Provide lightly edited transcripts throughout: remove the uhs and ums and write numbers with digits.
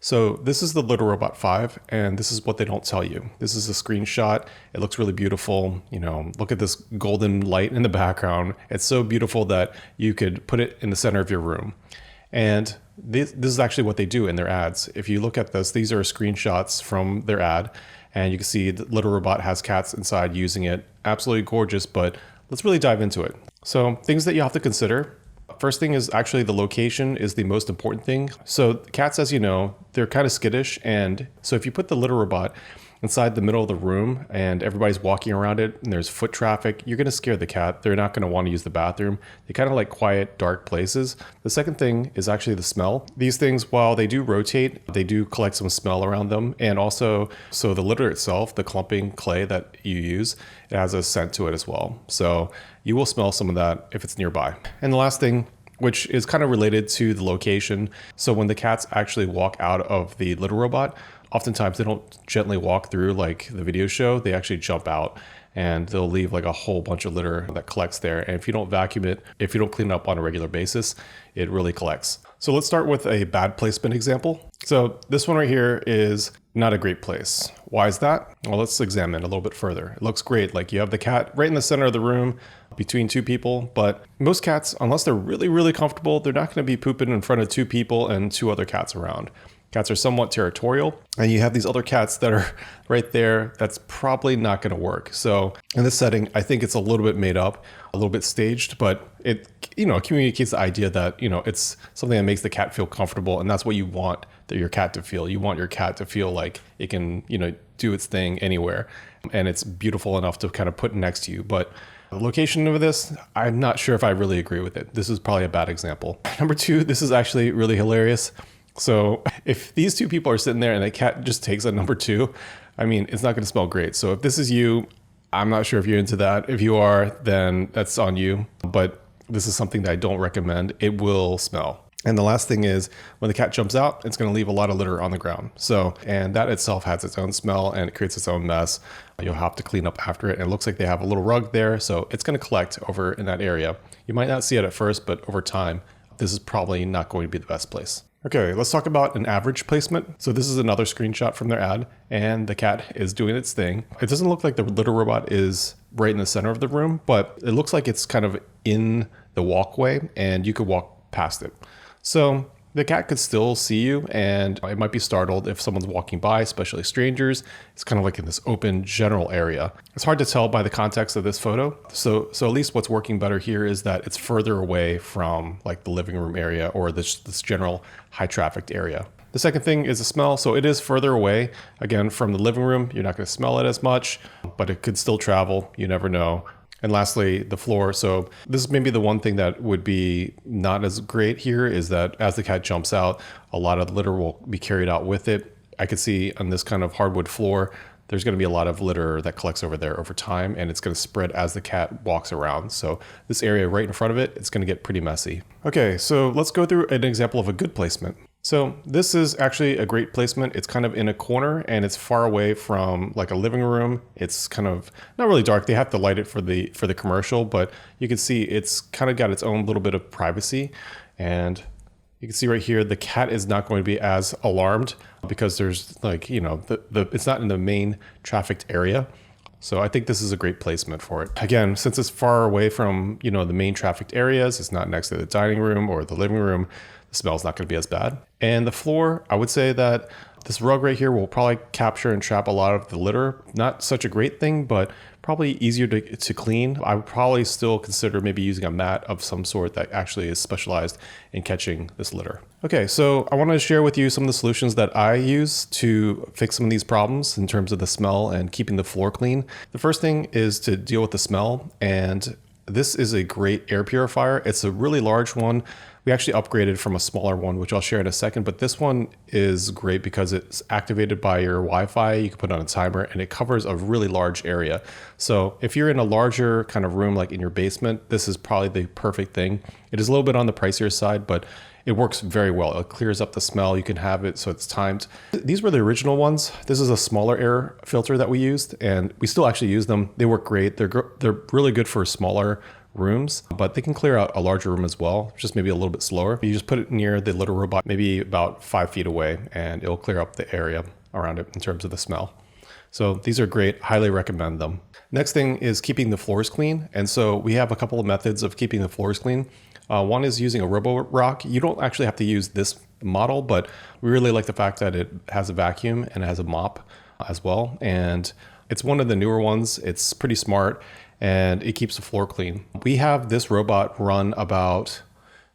So this is the Little Robot 5, and this is what they don't tell you. This is a screenshot. It looks really beautiful. You know, look at this golden light in the background. It's so beautiful that you could put it in the center of your room. And this is actually what they do in their ads. If you look at this, these are screenshots from their ad, and you can see the Little Robot has cats inside using it. Absolutely gorgeous, but let's really dive into it. So things that you have to consider. First thing is actually the location is the most important thing. So cats, as you know, they're kind of skittish. And so if you put the Little Robot inside the middle of the room and everybody's walking around it and there's foot traffic, you're going to scare the cat. They're not going to want to use the bathroom. They kind of like quiet, dark places. The second thing is actually the smell. These things, while they do rotate, they do collect some smell around them. And also, so the litter itself, the clumping clay that you use, it has a scent to it as well. So you will smell some of that if it's nearby. And the last thing, which is kind of related to the location. So when the cats actually walk out of the Little Robot, oftentimes they don't gently walk through like the video show. They actually jump out and they'll leave like a whole bunch of litter that collects there. And if you don't vacuum it, if you don't clean it up on a regular basis, it really collects. So let's start with a bad placement example. So this one right here is not a great place. Why is that? Well, let's examine it a little bit further. It looks great. Like you have the cat right in the center of the room between two people, but most cats, unless they're really, really comfortable, they're not going to be pooping in front of two people and two other cats around. Cats are somewhat territorial, and you have these other cats that are right there. That's probably not going to work. So in this setting, I think it's a little bit made up, a little bit staged, but it, communicates the idea that, it's something that makes the cat feel comfortable, and that's what you want your cat to feel. You want your cat to feel like it can, do its thing anywhere, and it's beautiful enough to kind of put next to you. But the location of this, I'm not sure if I really agree with it. This is probably a bad example. Number two, this is actually really hilarious. So if these two people are sitting there and the cat just takes a number two, I mean, it's not going to smell great. So if this is you, I'm not sure if you're into that. If you are, then that's on you. But this is something that I don't recommend. It will smell. And the last thing is when the cat jumps out, it's going to leave a lot of litter on the ground. So, and that itself has its own smell and it creates its own mess. You'll have to clean up after it. And it looks like they have a little rug there. So it's going to collect over in that area. You might not see it at first, but over time, this is probably not going to be the best place. Okay, let's talk about an average placement. So this is another screenshot from their ad, and the cat is doing its thing. It doesn't look like the Little Robot is right in the center of the room, but it looks like it's kind of in the walkway and you could walk past it. So the cat could still see you, and it might be startled if someone's walking by, especially strangers. It's kind of like in this open general area. It's hard to tell by the context of this photo. So at least what's working better here is that it's further away from like the living room area or this general high trafficked area. The second thing is the smell. So it is further away, again, from the living room. You're not going to smell it as much, but it could still travel. You never know. And lastly, the floor. So this is maybe the one thing that would be not as great here is that as the cat jumps out, a lot of litter will be carried out with it. I could see on this kind of hardwood floor, there's going to be a lot of litter that collects over there over time, and it's going to spread as the cat walks around. So this area right in front of it, it's going to get pretty messy. Okay, so let's go through an example of a good placement. So this is actually a great placement. It's kind of in a corner and it's far away from like a living room. It's kind of not really dark. They have to light it for the commercial, but you can see it's kind of got its own little bit of privacy. And you can see right here, the cat is not going to be as alarmed because there's like, it's not in the main trafficked area. So I think this is a great placement for it. Again, since it's far away from, the main trafficked areas, it's not next to the dining room or the living room, the smell's not going to be as bad. And the floor, I would say that this rug right here will probably capture and trap a lot of the litter. Not such a great thing, but probably easier to clean. I would probably still consider maybe using a mat of some sort that actually is specialized in catching this litter. Okay, so I want to share with you some of the solutions that I use to fix some of these problems in terms of the smell and keeping the floor clean. The first thing is to deal with the smell, and this is a great air purifier. It's a really large one. We actually upgraded from a smaller one, which I'll share in a second, but this one is great because it's activated by your Wi-Fi. You can put on a timer and it covers a really large area. So if you're in a larger kind of room, like in your basement, this is probably the perfect thing. It is a little bit on the pricier side, but it works very well. It clears up the smell. You can have it so it's timed. These were the original ones. This is a smaller air filter that we used, and we still actually use them. They work great. They're really good for smaller rooms, but they can clear out a larger room as well, just maybe a little bit slower. You just put it near the litter robot, maybe about 5 feet away, and it'll clear up the area around it in terms of the smell. So these are great, highly recommend them. Next thing is keeping the floors clean. And so we have a couple of methods of keeping the floors clean. One is using a Roborock. You don't actually have to use this model, but we really like the fact that it has a vacuum and it has a mop as well. And it's one of the newer ones. It's pretty smart and it keeps the floor clean. We have this robot run about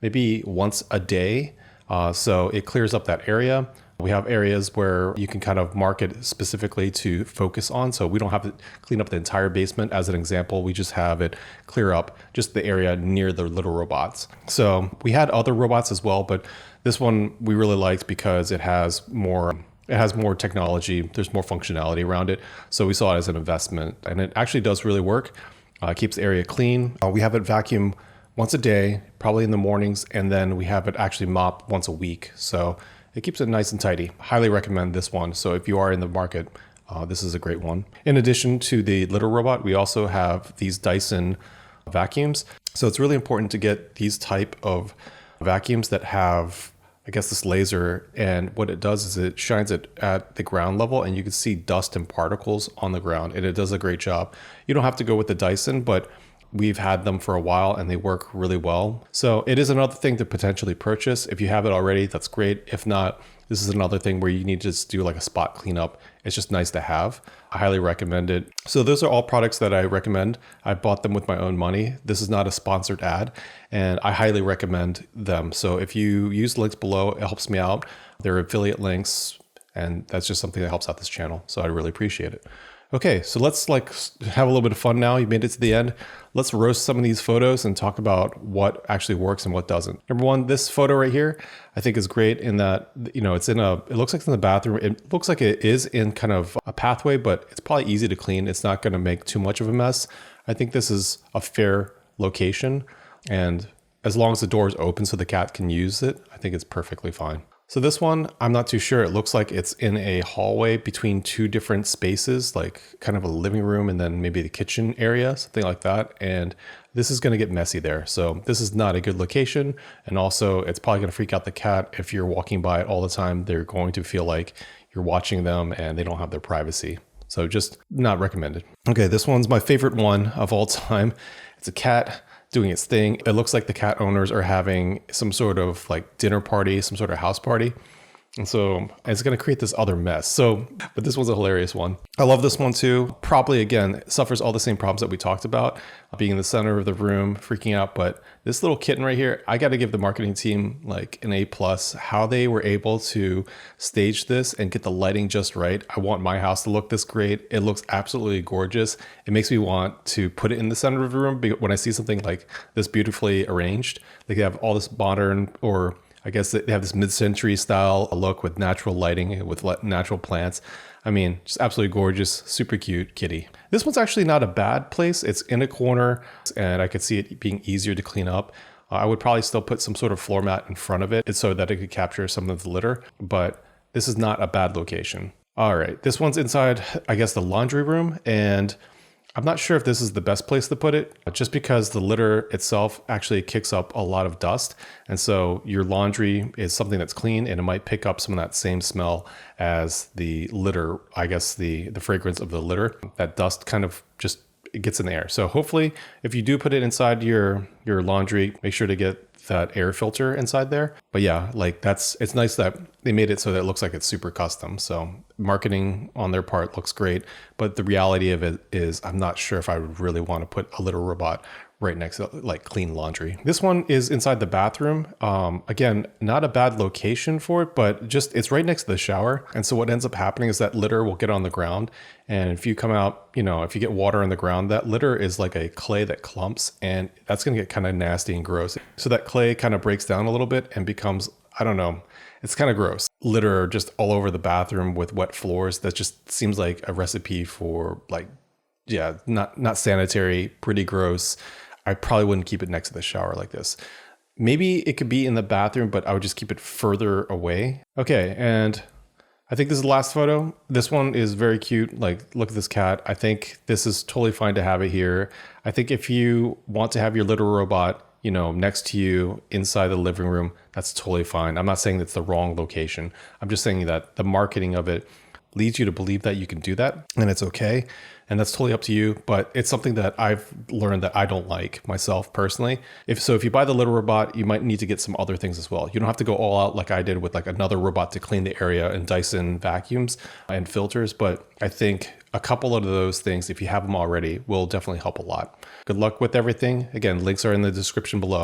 maybe once a day. So it clears up that area. We have areas where you can kind of mark it specifically to focus on. So we don't have to clean up the entire basement. As an example, we just have it clear up just the area near the little robots. So we had other robots as well, but this one we really liked because it has more technology. There's more functionality around it. So we saw it as an investment and it actually does really work. It keeps the area clean. We have it vacuum once a day, probably in the mornings, and then we have it actually mop once a week. So it keeps it nice and tidy. Highly recommend this one. So if you are in the market, this is a great one. In addition to the litter robot, we also have these Dyson vacuums. So it's really important to get these type of vacuums that have, I guess, this laser. And what it does is it shines it at the ground level and you can see dust and particles on the ground. And it does a great job. You don't have to go with the Dyson, but we've had them for a while and they work really well. So it is another thing to potentially purchase. If you have it already, that's great. If not, this is another thing where you need to just do like a spot cleanup. It's just nice to have. I highly recommend it. So those are all products that I recommend. I bought them with my own money. This is not a sponsored ad and I highly recommend them. So if you use the links below, it helps me out. They're affiliate links and that's just something that helps out this channel. So I really appreciate it. Okay, so let's have a little bit of fun now. You made it to the end. Let's roast some of these photos and talk about what actually works and what doesn't. Number one, this photo right here, I think is great in that, it looks like it's in the bathroom. It looks like it is in kind of a pathway, but it's probably easy to clean. It's not gonna make too much of a mess. I think this is a fair location. And as long as the door is open so the cat can use it, I think it's perfectly fine. So this one, I'm not too sure. It looks like it's in a hallway between two different spaces, like kind of a living room and then maybe the kitchen area, something like that. And this is going to get messy there. So this is not a good location. And also it's probably going to freak out the cat. If you're walking by it all the time, they're going to feel like you're watching them and they don't have their privacy. So just not recommended. Okay, this one's my favorite one of all time. It's a cat doing its thing. It looks like the cat owners are having some sort of like dinner party, some sort of house party. And so it's going to create this other mess. So, but this was a hilarious one. I love this one too. Probably again, suffers all the same problems that we talked about, being in the center of the room, freaking out. But this little kitten right here, I got to give the marketing team like an A+. How they were able to stage this and get the lighting just right. I want my house to look this great. It looks absolutely gorgeous. It makes me want to put it in the center of the room when I see something like this beautifully arranged. They have all this modern, or I guess they have this mid-century style look with natural lighting, with natural plants. I mean, just absolutely gorgeous, super cute kitty. This one's actually not a bad place. It's in a corner and I could see it being easier to clean up. I would probably still put some sort of floor mat in front of it so that it could capture some of the litter, but this is not a bad location. All right, this one's inside, I guess, the laundry room, and I'm not sure if this is the best place to put it, just because the litter itself actually kicks up a lot of dust. And so your laundry is something that's clean and it might pick up some of that same smell as the litter, I guess the fragrance of the litter. That dust kind of just it gets in the air. So hopefully if you do put it inside your laundry, make sure to get that air filter inside there. But yeah, like it's nice that they made it so that it looks like it's super custom. So marketing on their part looks great, but the reality of it is I'm not sure if I would really want to put a litter robot right next to like clean laundry. This one is inside the bathroom. Again, not a bad location for it, but just it's right next to the shower. And so what ends up happening is that litter will get on the ground. And if you come out, if you get water on the ground, that litter is like a clay that clumps and that's going to get kind of nasty and gross. So that clay kind of breaks down a little bit and becomes, I don't know, it's kind of gross. Litter just all over the bathroom with wet floors. That just seems like a recipe for like, yeah, not sanitary, pretty gross. I probably wouldn't keep it next to the shower like this. Maybe it could be in the bathroom, but I would just keep it further away. Okay, and I think this is the last photo. This one is very cute. Like, look at this cat. I think this is totally fine to have it here. I think if you want to have your little robot, you know, next to you inside the living room, that's totally fine. I'm not saying that's the wrong location. I'm just saying that the marketing of it leads you to believe that you can do that, and it's okay. And that's totally up to you, but it's something that I've learned that I don't like myself personally. If you buy the little robot, you might need to get some other things as well. You don't have to go all out like I did with like another robot to clean the area and Dyson vacuums and filters, but I think a couple of those things, if you have them already, will definitely help a lot. Good luck with everything. Again, links are in the description below.